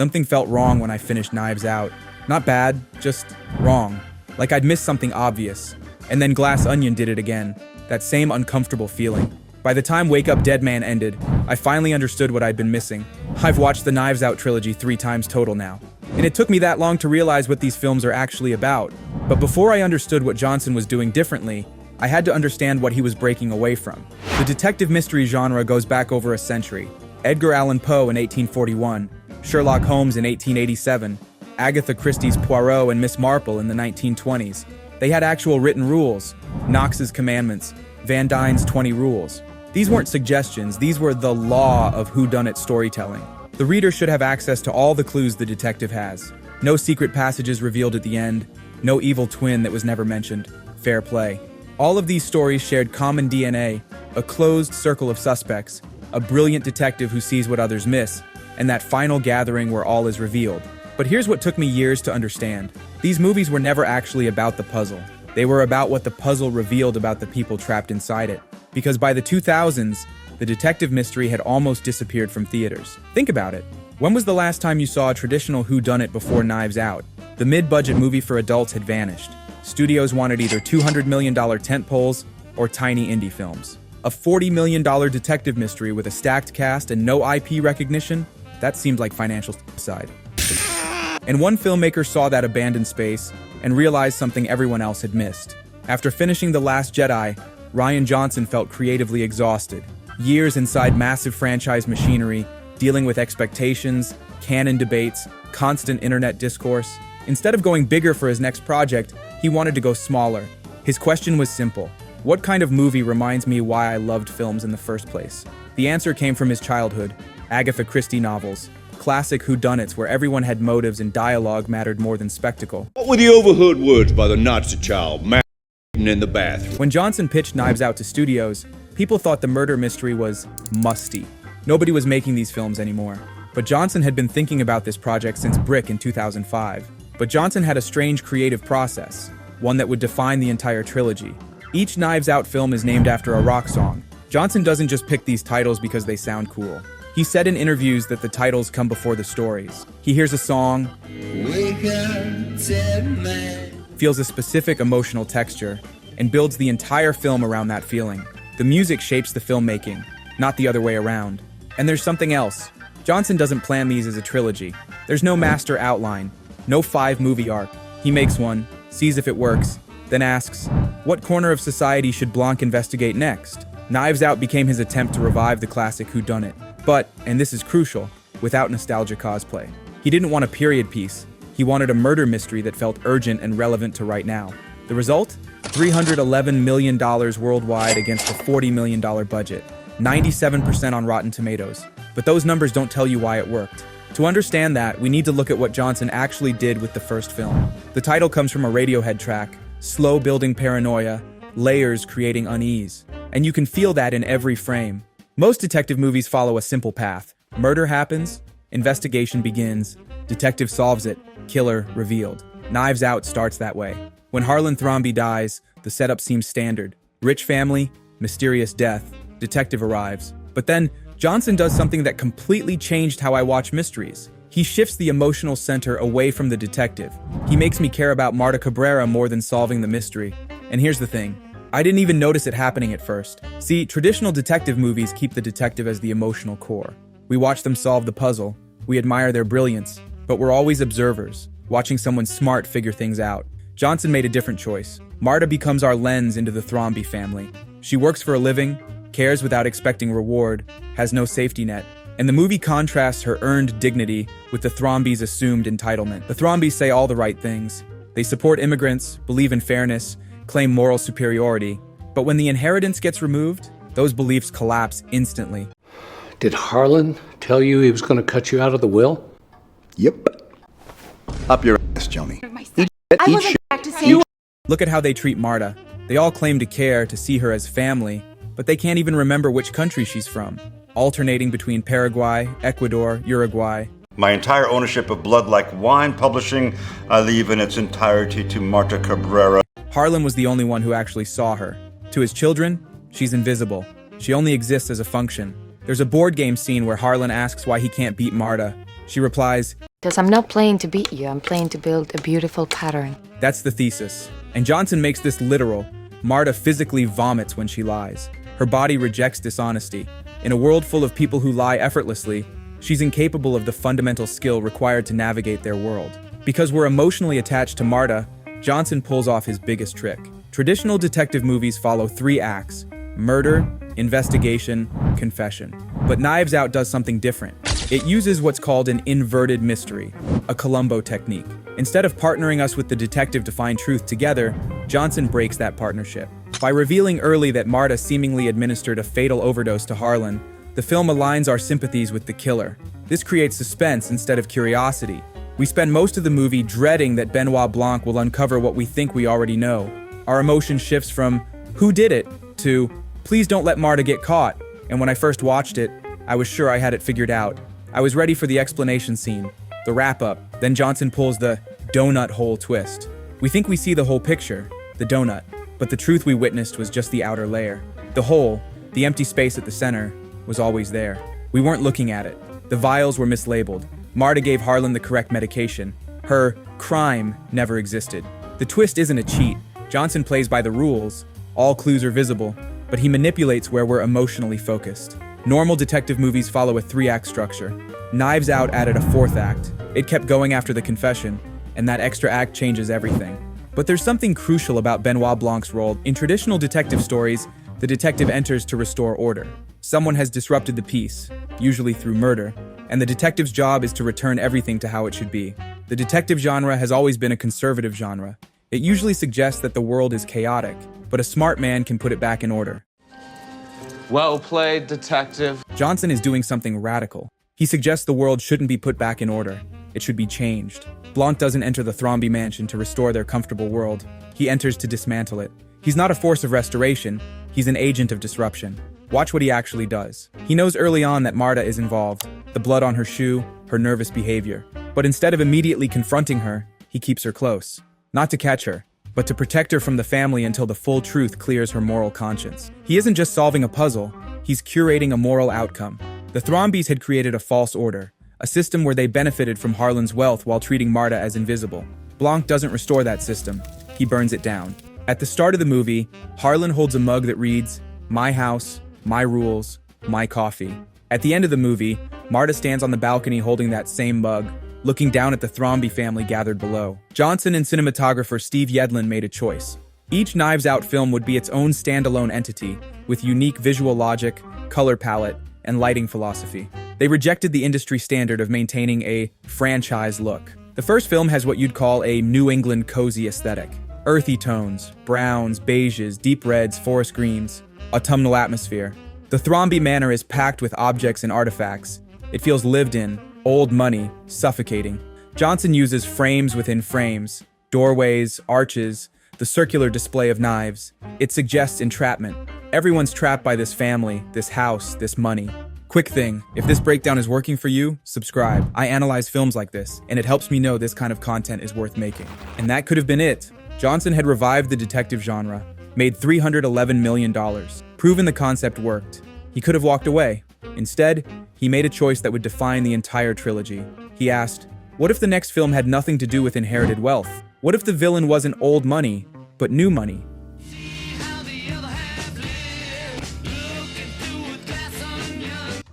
Something felt wrong when I finished Knives Out. Not bad, just wrong. Like I'd missed something obvious. And then Glass Onion did it again. That same uncomfortable feeling. By the time Wake Up Dead Man ended, I finally understood what I'd been missing. I've watched the Knives Out trilogy 3 times total now. And it took me that long to realize what these films are actually about. But before I understood what Johnson was doing differently, I had to understand what he was breaking away from. The detective mystery genre goes back over a century. Edgar Allan Poe in 1841, Sherlock Holmes in 1887, Agatha Christie's Poirot and Miss Marple in the 1920s. They had actual written rules, Knox's Commandments, Van Dyne's 20 Rules. These weren't suggestions, these were the law of whodunit storytelling. The reader should have access to all the clues the detective has. No secret passages revealed at the end, no evil twin that was never mentioned. Fair play. All of these stories shared common DNA, a closed circle of suspects, a brilliant detective who sees what others miss, and that final gathering where all is revealed. But here's what took me years to understand. These movies were never actually about the puzzle. They were about what the puzzle revealed about the people trapped inside it. Because by the 2000s, the detective mystery had almost disappeared from theaters. Think about it. When was the last time you saw a traditional whodunit before Knives Out? The mid-budget movie for adults had vanished. Studios wanted either $200 million tentpoles or tiny indie films. A $40 million detective mystery with a stacked cast and no IP recognition? That seemed like financial suicide. And one filmmaker saw that abandoned space and realized something everyone else had missed. After finishing The Last Jedi, Rian Johnson felt creatively exhausted. Years inside massive franchise machinery, dealing with expectations, canon debates, constant internet discourse. Instead of going bigger for his next project, he wanted to go smaller. His question was simple. What kind of movie reminds me why I loved films in the first place? The answer came from his childhood, Agatha Christie novels, classic whodunits where everyone had motives and dialogue mattered more than spectacle. What were the overheard words by the Nazi child, man in the bathroom? When Johnson pitched Knives Out to studios, people thought the murder mystery was musty. Nobody was making these films anymore. But Johnson had been thinking about this project since Brick in 2005. But Johnson had a strange creative process, one that would define the entire trilogy. Each Knives Out film is named after a rock song. Johnson doesn't just pick these titles because they sound cool. He said in interviews that the titles come before the stories. He hears a song, Wake up, dead man, feels a specific emotional texture, and builds the entire film around that feeling. The music shapes the filmmaking, not the other way around. And there's something else. Johnson doesn't plan these as a trilogy. There's no master outline, no 5-movie arc. He makes one, sees if it works, then asks, what corner of society should Blanc investigate next? Knives Out became his attempt to revive the classic whodunit. But, and this is crucial, without nostalgia cosplay. He didn't want a period piece. He wanted a murder mystery that felt urgent and relevant to right now. The result? $311 million worldwide against a $40 million budget. 97% on Rotten Tomatoes. But those numbers don't tell you why it worked. To understand that, we need to look at what Johnson actually did with the first film. The title comes from a Radiohead track, slow building paranoia, layers creating unease. And you can feel that in every frame. Most detective movies follow a simple path. Murder happens, investigation begins, detective solves it, killer revealed. Knives Out starts that way. When Harlan Thrombey dies, the setup seems standard. Rich family, mysterious death, detective arrives. But then, Johnson does something that completely changed how I watch mysteries. He shifts the emotional center away from the detective. He makes me care about Marta Cabrera more than solving the mystery. And here's the thing. I didn't even notice it happening at first. See, traditional detective movies keep the detective as the emotional core. We watch them solve the puzzle, we admire their brilliance, but we're always observers, watching someone smart figure things out. Johnson made a different choice. Marta becomes our lens into the Thrombey family. She works for a living, cares without expecting reward, has no safety net, and the movie contrasts her earned dignity with the Thrombeys' assumed entitlement. The Thrombeys say all the right things. They support immigrants, believe in fairness, claim moral superiority, but when the inheritance gets removed, those beliefs collapse instantly. Did Harlan tell you he was going to cut you out of the will? Yep. Up your ass, Joni. I wasn't practicing. Look at how they treat Marta. They all claim to care, to see her as family, but they can't even remember which country she's from, alternating between Paraguay, Ecuador, Uruguay. My entire ownership of Blood Like Wine Publishing, I leave in its entirety to Marta Cabrera. Harlan was the only one who actually saw her. To his children, she's invisible. She only exists as a function. There's a board game scene where Harlan asks why he can't beat Marta. She replies, Because I'm not playing to beat you, I'm playing to build a beautiful pattern. That's the thesis. And Johnson makes this literal. Marta physically vomits when she lies. Her body rejects dishonesty. In a world full of people who lie effortlessly, she's incapable of the fundamental skill required to navigate their world. Because we're emotionally attached to Marta, Johnson pulls off his biggest trick. Traditional detective movies follow 3 acts: murder, investigation, confession. But Knives Out does something different. It uses what's called an inverted mystery, a Columbo technique. Instead of partnering us with the detective to find truth together, Johnson breaks that partnership. By revealing early that Marta seemingly administered a fatal overdose to Harlan, the film aligns our sympathies with the killer. This creates suspense instead of curiosity. We spend most of the movie dreading that Benoit Blanc will uncover what we think we already know. Our emotion shifts from, "Who did it?" to, "Please don't let Marta get caught." And when I first watched it, I was sure I had it figured out. I was ready for the explanation scene, the wrap-up. Then Johnson pulls the donut hole twist. We think we see the whole picture, the donut, but the truth we witnessed was just the outer layer. The hole, the empty space at the center, was always there. We weren't looking at it. The vials were mislabeled. Marta gave Harlan the correct medication. Her crime never existed. The twist isn't a cheat. Johnson plays by the rules. All clues are visible, but he manipulates where we're emotionally focused. Normal detective movies follow a 3-act structure. Knives Out added a 4th act. It kept going after the confession, and that extra act changes everything. But there's something crucial about Benoit Blanc's role. In traditional detective stories, the detective enters to restore order. Someone has disrupted the peace, usually through murder, and the detective's job is to return everything to how it should be. The detective genre has always been a conservative genre. It usually suggests that the world is chaotic, but a smart man can put it back in order. Well played, detective. Johnson is doing something radical. He suggests the world shouldn't be put back in order. It should be changed. Blanc doesn't enter the Thrombey mansion to restore their comfortable world. He enters to dismantle it. He's not a force of restoration. He's an agent of disruption. Watch what he actually does. He knows early on that Marta is involved. The blood on her shoe, her nervous behavior. But instead of immediately confronting her, he keeps her close. Not to catch her, but to protect her from the family until the full truth clears her moral conscience. He isn't just solving a puzzle, he's curating a moral outcome. The Thrombeys had created a false order, a system where they benefited from Harlan's wealth while treating Marta as invisible. Blanc doesn't restore that system, he burns it down. At the start of the movie, Harlan holds a mug that reads, "My house, my rules, my coffee." At the end of the movie, Marta stands on the balcony holding that same mug, looking down at the Thrombey family gathered below. Johnson and cinematographer Steve Yedlin made a choice. Each Knives Out film would be its own standalone entity, with unique visual logic, color palette, and lighting philosophy. They rejected the industry standard of maintaining a franchise look. The first film has what you'd call a New England cozy aesthetic. Earthy tones, browns, beiges, deep reds, forest greens, autumnal atmosphere. The Thrombey Manor is packed with objects and artifacts. It feels lived in, old money, suffocating. Johnson uses frames within frames, doorways, arches, the circular display of knives. It suggests entrapment. Everyone's trapped by this family, this house, this money. Quick thing, if this breakdown is working for you, subscribe. I analyze films like this, and it helps me know this kind of content is worth making. And that could have been it. Johnson had revived the detective genre, made $311 million, proven the concept worked. He could have walked away. Instead, he made a choice that would define the entire trilogy. He asked, what if the next film had nothing to do with inherited wealth? What if the villain wasn't old money, but new money?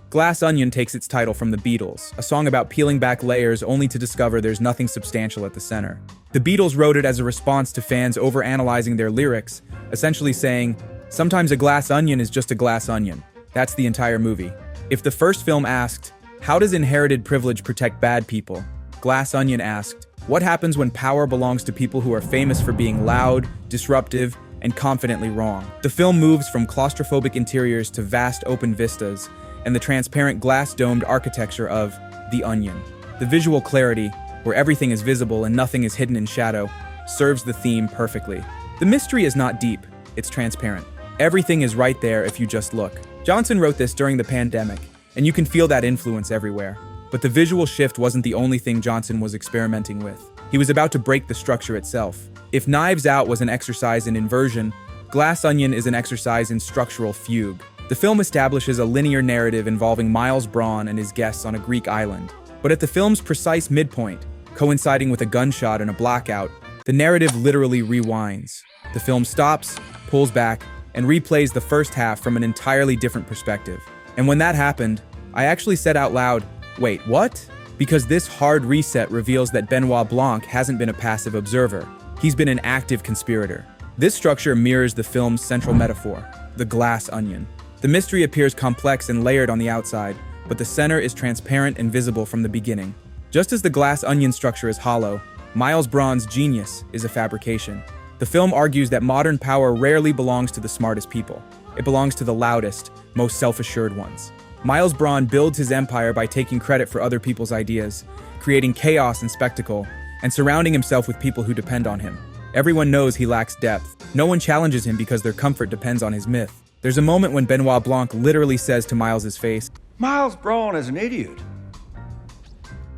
Glass Onion takes its title from the Beatles, a song about peeling back layers only to discover there's nothing substantial at the center. The Beatles wrote it as a response to fans overanalyzing their lyrics, essentially saying, sometimes a glass onion is just a glass onion. That's the entire movie. If the first film asked, how does inherited privilege protect bad people? Glass Onion asked, what happens when power belongs to people who are famous for being loud, disruptive, and confidently wrong? The film moves from claustrophobic interiors to vast open vistas, and the transparent glass-domed architecture of The Onion. The visual clarity, where everything is visible and nothing is hidden in shadow, serves the theme perfectly. The mystery is not deep, it's transparent. Everything is right there if you just look. Johnson wrote this during the pandemic, and you can feel that influence everywhere. But the visual shift wasn't the only thing Johnson was experimenting with. He was about to break the structure itself. If Knives Out was an exercise in inversion, Glass Onion is an exercise in structural fugue. The film establishes a linear narrative involving Miles Braun and his guests on a Greek island. But at the film's precise midpoint, coinciding with a gunshot and a blackout, the narrative literally rewinds. The film stops, pulls back, and replays the first half from an entirely different perspective. And when that happened, I actually said out loud, "Wait, what?" Because this hard reset reveals that Benoit Blanc hasn't been a passive observer. He's been an active conspirator. This structure mirrors the film's central metaphor, the glass onion. The mystery appears complex and layered on the outside, but the center is transparent and visible from the beginning. Just as the glass onion structure is hollow, Miles Braun's genius is a fabrication. The film argues that modern power rarely belongs to the smartest people. It belongs to the loudest, most self-assured ones. Miles Braun builds his empire by taking credit for other people's ideas, creating chaos and spectacle, and surrounding himself with people who depend on him. Everyone knows he lacks depth. No one challenges him because their comfort depends on his myth. There's a moment when Benoit Blanc literally says to Miles's face, Miles Braun is an idiot.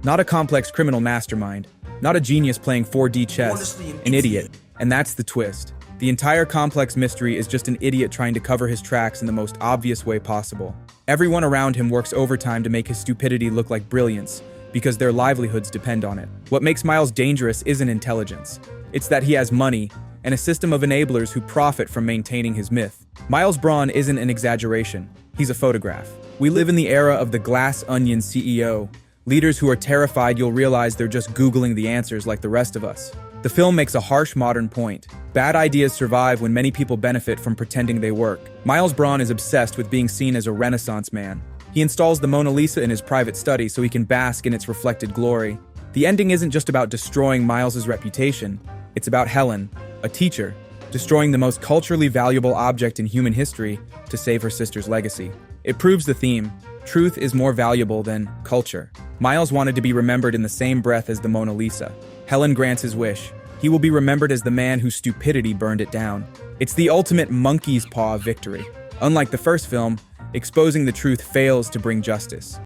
"Not a complex criminal mastermind, not a genius playing 4D chess, an idiot." And that's the twist. The entire complex mystery is just an idiot trying to cover his tracks in the most obvious way possible. Everyone around him works overtime to make his stupidity look like brilliance, because their livelihoods depend on it. What makes Miles dangerous isn't intelligence. It's that he has money, and a system of enablers who profit from maintaining his myth. Miles Braun isn't an exaggeration. He's a photograph. We live in the era of the glass onion CEO. Leaders who are terrified you'll realize they're just Googling the answers like the rest of us. The film makes a harsh modern point. Bad ideas survive when many people benefit from pretending they work. Miles Braun is obsessed with being seen as a Renaissance man. He installs the Mona Lisa in his private study so he can bask in its reflected glory. The ending isn't just about destroying Miles's reputation. It's about Helen, a teacher, destroying the most culturally valuable object in human history to save her sister's legacy. It proves the theme. Truth is more valuable than culture. Miles wanted to be remembered in the same breath as the Mona Lisa. Helen grants his wish. He will be remembered as the man whose stupidity burned it down. It's the ultimate monkey's paw victory. Unlike the first film, exposing the truth fails to bring justice.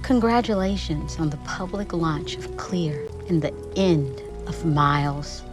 Congratulations on the public launch of Clear and the end of Miles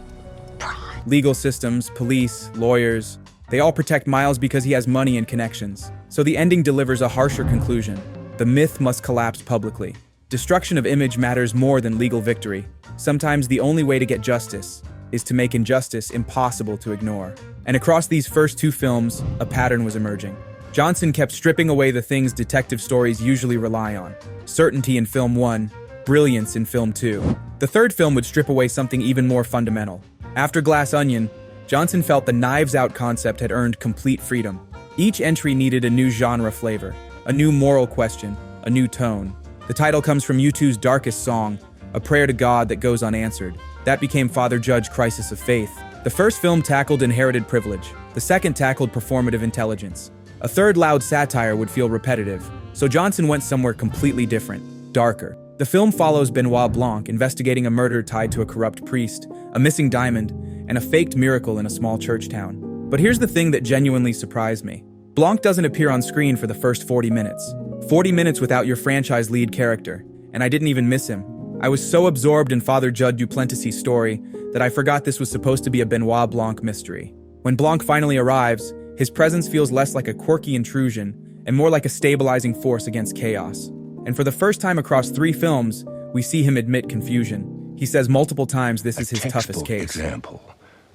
Braun. Legal systems, police, lawyers, they all protect Miles because he has money and connections. So the ending delivers a harsher conclusion. The myth must collapse publicly. Destruction of image matters more than legal victory. Sometimes the only way to get justice is to make injustice impossible to ignore. And across these first two films, a pattern was emerging. Johnson kept stripping away the things detective stories usually rely on. Certainty in film 1, brilliance in film 2. The third film would strip away something even more fundamental. After Glass Onion, Johnson felt the Knives Out concept had earned complete freedom. Each entry needed a new genre flavor, a new moral question, a new tone. The title comes from U2's darkest song, a prayer to God that goes unanswered. That became Father Judge's Crisis of Faith. The first film tackled inherited privilege. The second tackled performative intelligence. A third loud satire would feel repetitive, so Johnson went somewhere completely different, darker. The film follows Benoit Blanc investigating a murder tied to a corrupt priest, a missing diamond, and a faked miracle in a small church town. But here's the thing that genuinely surprised me. Blanc doesn't appear on screen for the first 40 minutes. 40 minutes without your franchise lead character, and I didn't even miss him. I was so absorbed in Father Judd Duplessis' story that I forgot this was supposed to be a Benoit Blanc mystery. When Blanc finally arrives, his presence feels less like a quirky intrusion and more like a stabilizing force against chaos. And for the first time across 3 films, we see him admit confusion. He says multiple times this is his toughest case. Example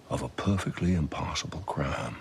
of a perfectly impossible crime.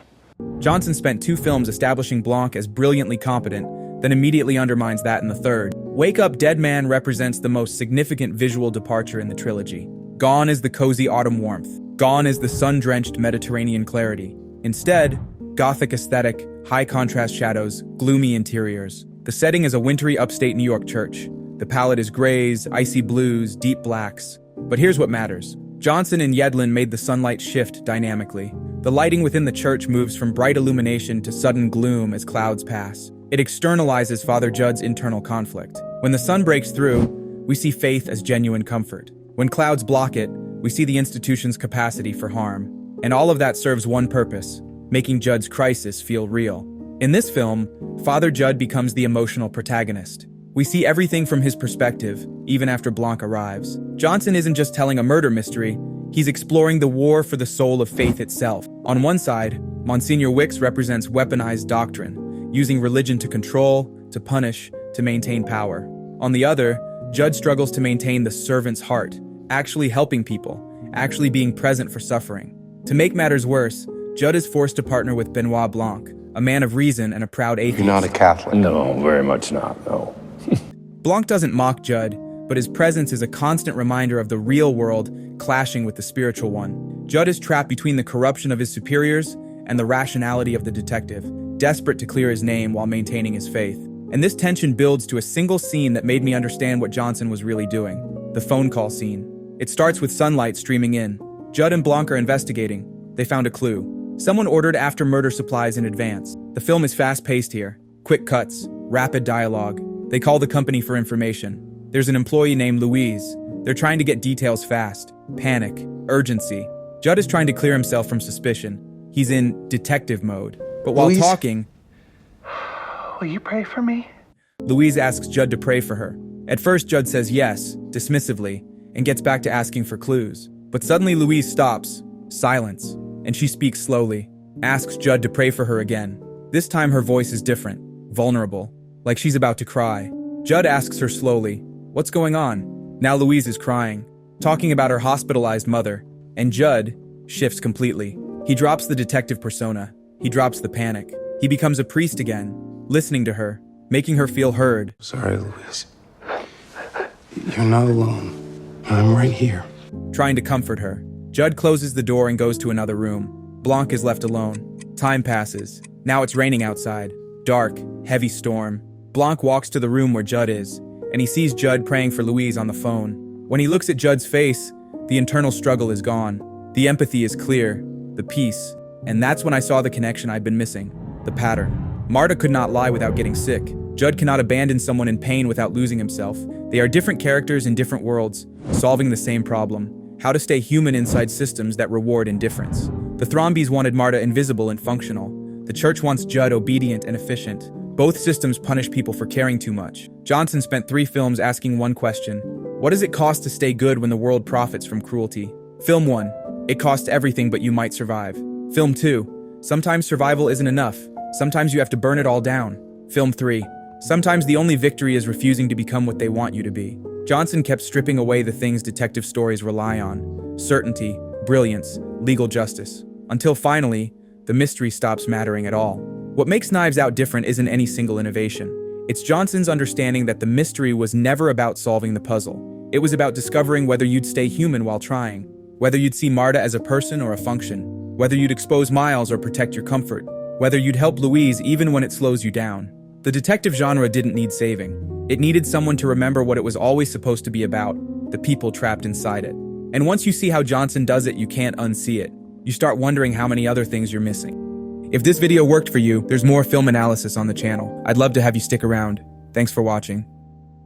Johnson spent 2 films establishing Blanc as brilliantly competent, then immediately undermines that in the third. Wake Up Dead Man represents the most significant visual departure in the trilogy. Gone is the cozy autumn warmth. Gone is the sun-drenched Mediterranean clarity. Instead, gothic aesthetic, high-contrast shadows, gloomy interiors. The setting is a wintry upstate New York church. The palette is grays, icy blues, deep blacks. But here's what matters. Johnson and Yedlin made the sunlight shift dynamically. The lighting within the church moves from bright illumination to sudden gloom as clouds pass. It externalizes Father Judd's internal conflict. When the sun breaks through, we see faith as genuine comfort. When clouds block it, we see the institution's capacity for harm. And all of that serves one purpose, making Judd's crisis feel real. In this film, Father Judd becomes the emotional protagonist. We see everything from his perspective, even after Blanc arrives. Johnson isn't just telling a murder mystery, he's exploring the war for the soul of faith itself. On one side, Monsignor Wicks represents weaponized doctrine, using religion to control, to punish, to maintain power. On the other, Judd struggles to maintain the servant's heart, actually helping people, actually being present for suffering. To make matters worse, Judd is forced to partner with Benoit Blanc, a man of reason and a proud atheist. You're not a Catholic. No, very much not, no. Blanc doesn't mock Judd, but his presence is a constant reminder of the real world clashing with the spiritual one. Judd is trapped between the corruption of his superiors and the rationality of the detective, desperate to clear his name while maintaining his faith. And this tension builds to a single scene that made me understand what Johnson was really doing: the phone call scene. It starts with sunlight streaming in. Judd and Blanc are investigating. They found a clue. Someone ordered after-murder supplies in advance. The film is fast-paced here. Quick cuts, rapid dialogue. They call the company for information. There's an employee named Louise. They're trying to get details fast. Panic, urgency. Judd is trying to clear himself from suspicion. He's in detective mode. But while Louise? talking, Will you pray for me? Louise asks Judd to pray for her. At first, Judd says yes, dismissively, and gets back to asking for clues. But suddenly Louise stops, silence, and she speaks slowly, asks Judd to pray for her again. This time her voice is different, vulnerable, like she's about to cry. Judd asks her slowly, "What's going on?" Now Louise is crying, talking about her hospitalized mother, and Judd shifts completely. He drops the detective persona. He drops the panic. He becomes a priest again, listening to her, making her feel heard. Sorry, Louise. You're not alone. I'm right here. Trying to comfort her. Judd closes the door and goes to another room. Blanc is left alone. Time passes. Now it's raining outside. Dark, heavy storm. Blanc walks to the room where Judd is, and he sees Judd praying for Louise on the phone. When he looks at Judd's face, the internal struggle is gone. The empathy is clear, the peace, and that's when I saw the connection I'd been missing, the pattern. Marta could not lie without getting sick. Judd cannot abandon someone in pain without losing himself. They are different characters in different worlds, solving the same problem: how to stay human inside systems that reward indifference. The Thrombies wanted Marta invisible and functional. The church wants Judd obedient and efficient. Both systems punish people for caring too much. Johnson spent 3 films asking one question: what does it cost to stay good when the world profits from cruelty? Film 1, it costs everything but you might survive. Film 2, sometimes survival isn't enough. Sometimes you have to burn it all down. Film 3, sometimes the only victory is refusing to become what they want you to be. Johnson kept stripping away the things detective stories rely on: certainty, brilliance, legal justice, until finally, the mystery stops mattering at all. What makes Knives Out different isn't any single innovation. It's Johnson's understanding that the mystery was never about solving the puzzle. It was about discovering whether you'd stay human while trying, whether you'd see Marta as a person or a function, whether you'd expose Miles or protect your comfort, whether you'd help Louise even when it slows you down. The detective genre didn't need saving. It needed someone to remember what it was always supposed to be about: the people trapped inside it. And once you see how Johnson does it, you can't unsee it. You start wondering how many other things you're missing. If this video worked for you, there's more film analysis on the channel. I'd love to have you stick around. Thanks for watching.